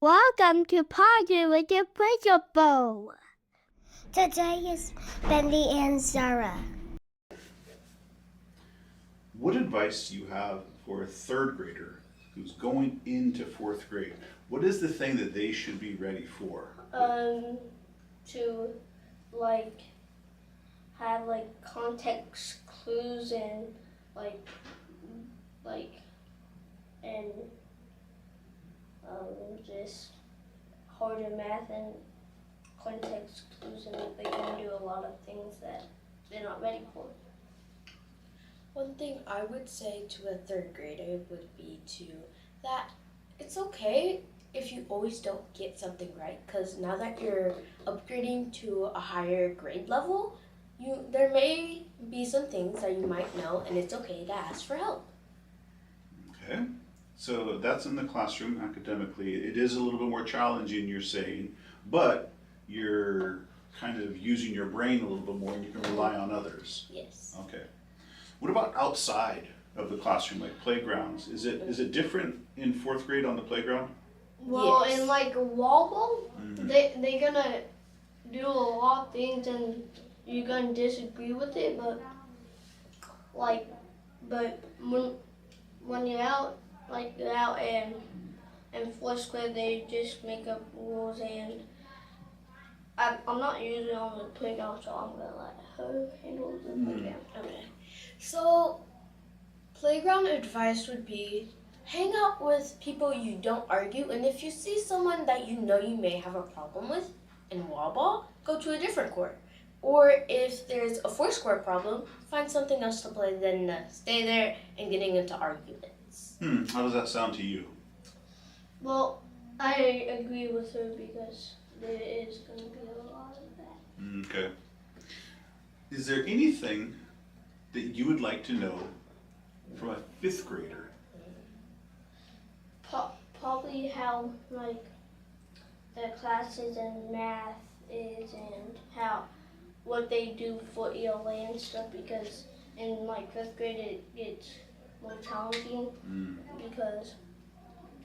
Welcome to Party with the Principal. Today is Bentley and Zara. What advice do you have for a third grader who's going into fourth grade? What is the thing that they should be ready for? To like have like context clues and and just harder math and context clues, and they can do a lot of things that they're not ready for. One thing I would say to a third grader would be that it's okay if you always don't get something right, because now that you're upgrading to a higher grade level, there may be some things that you might know, and it's okay to ask for help. Okay, so that's in the classroom academically. It is a little bit more challenging, you're saying, but you're kind of using your brain a little bit more and you can rely on others. Yes. Okay. What about outside of the classroom, like playgrounds? Is it different in fourth grade on the playground? Well, Yes. in like wobble, they're gonna do a lot of things, and you're gonna disagree with it, but when you're out, and in fourth grade, they just make up rules, and I'm not usually on the playground, so I'm gonna let her handle the playground. Okay. So, playground advice would be hang out with people you don't argue, and if you see someone that you know you may have a problem with in wall ball, go to a different court. Or if there's a four square problem, find something else to play than stay there and getting into arguments. How does that sound to you? Well, I agree with her because there is gonna be a lot of that. Okay. Is there anything that you would like to know from a fifth grader? Probably how like the classes and math is, and what they do for ELA and stuff, because in like fifth grade it gets more challenging because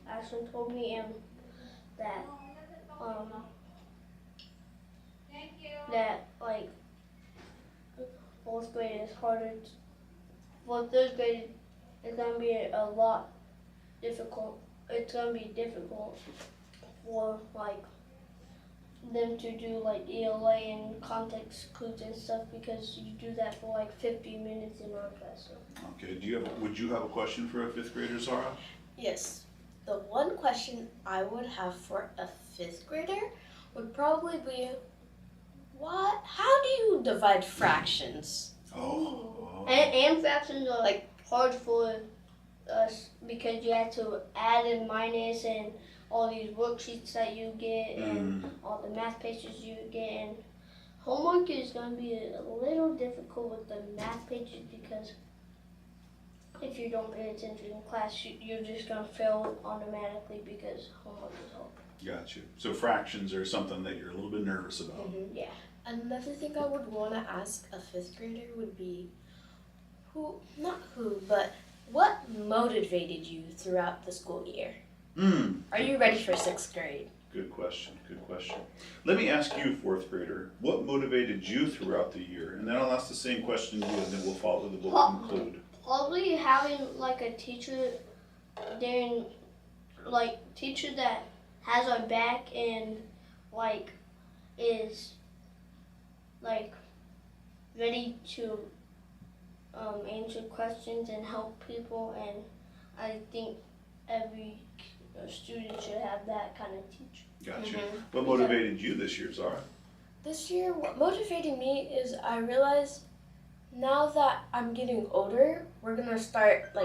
Ashton told me that that like fourth grade is harder. For third grade, it's gonna be a lot difficult. It's gonna be difficult for like them to do like ELA and context clues and stuff, because you do that for like 50 minutes in our classroom. Okay. Would you have a question for a fifth grader, Zara? Yes. The one question I would have for a fifth grader would probably be, how do you divide fractions? Oh. And fractions are like hard for us because you have to add and minus and all these worksheets that you get and all the math pages you get, and homework is going to be a little difficult with the math pages, because if you don't pay attention in class, you're just going to fail automatically because homework is hard. Gotcha. So fractions are something that you're a little bit nervous about. Yeah. Another thing I would want to ask a fifth grader would be, but what motivated you throughout the school year? Are you ready for sixth grade? Good question. Good question. Let me ask you, fourth grader, what motivated you throughout the year? And then I'll ask the same question to you, and then we'll follow the book and conclude. Probably having like a teacher teacher that has our back and like is like ready to answer questions and help people, and I think every student should have that kind of teacher. Gotcha. What motivated you this year, Zara? This year, what motivated me is I realized now that I'm getting older, we're gonna start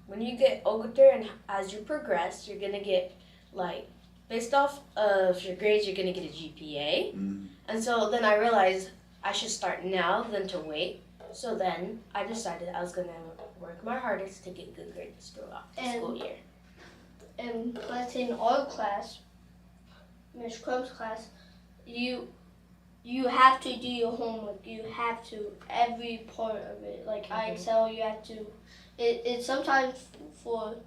when you get older and as you progress, you're gonna get based off of your grades, you're gonna get a GPA. And so then I realized I should start now than to wait. So then I decided I was gonna work my hardest to get good grades throughout the school year. And let's say in our class, Miss Crumb's class, you have to do your homework. You have to, every part of it. Like IXL, you have to. It's sometimes for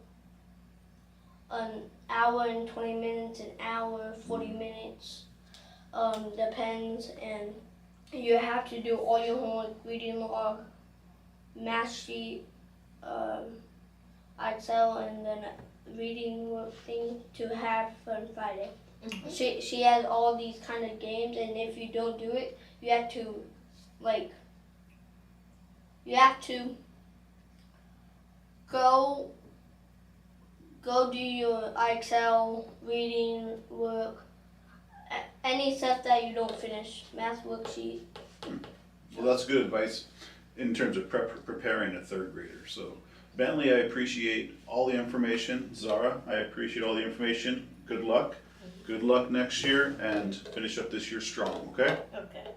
an hour and 20 minutes, an hour, 40 minutes, depends. And you have to do all your homework, reading log, math sheet, Excel, and then a reading work thing to have on Friday. She has all these kind of games, and if you don't do it, you have to go do your Excel reading work, any stuff that you don't finish, math worksheet. Well, that's good advice in terms of preparing a third grader. So Bentley, I appreciate all the information. Zara, I appreciate all the information. Good luck. Good luck next year, and finish up this year strong, okay? Okay.